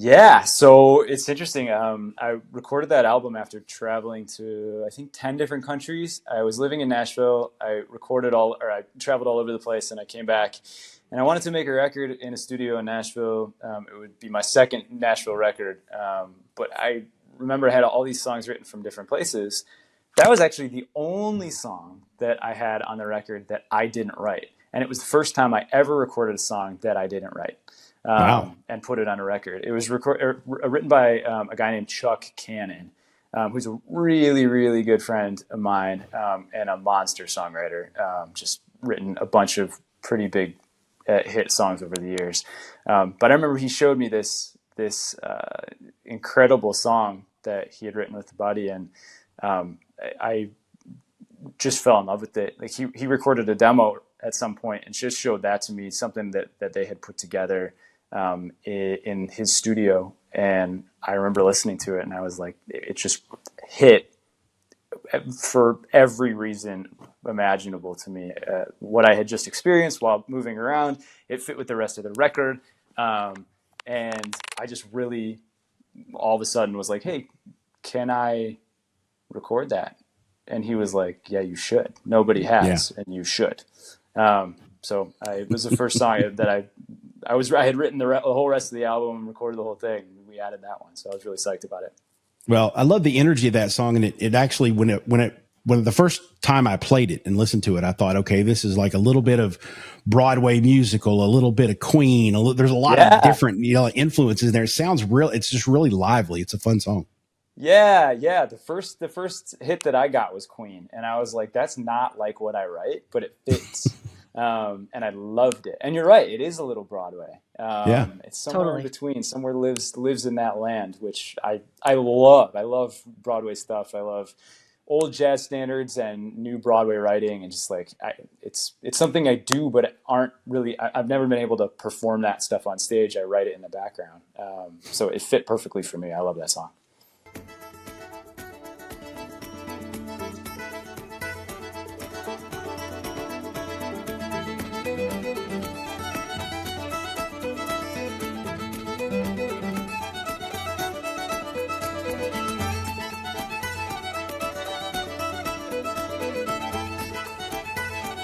Yeah, so it's interesting. I recorded that album after traveling to, I think, 10 different countries. I was living in Nashville. I traveled all over the place, and I came back. And I wanted to make a record in a studio in Nashville. It would be my second Nashville record. But I remember I had all these songs written from different places. That was actually the only song that I had on the record that I didn't write. And it was the first time I ever recorded a song that I didn't write, Wow. and put it on a record. It was written by a guy named Chuck Cannon, who's a really, really good friend of mine, and a monster songwriter. Just written a bunch of pretty big hit songs over the years. But I remember he showed me this incredible song that he had written with a buddy, and I just fell in love with it. Like he recorded a demo at some point and just showed that to me, something that they had put together in his studio. And I remember listening to it, and I was like, it just hit for every reason imaginable to me. What I had just experienced while moving around, it fit with the rest of the record. And I just really all of a sudden was like, hey, can I record that? And he was like, yeah, you should. Nobody Yeah. has, and you should. It was the first song that I had written the whole rest of the album and recorded the whole thing. We added that one, so I was really psyched about it. Well, I love the energy of that song, and it actually when the first time I played it and listened to it, I thought, okay, this is like a little bit of Broadway musical, a little bit of Queen. There's a lot of different influences there. It sounds real. It's just really lively. It's a fun song. Yeah. The first hit that I got was Queen, and I was like, that's not like what I write, but it fits. And I loved it. And you're right, it is a little Broadway. It's somewhere in between. Somewhere lives in that land, which I love. I love Broadway stuff. I love old jazz standards and new Broadway writing, and just like it's something I do, but I've never been able to perform that stuff on stage. I write it in the background, so it fit perfectly for me. I love that song.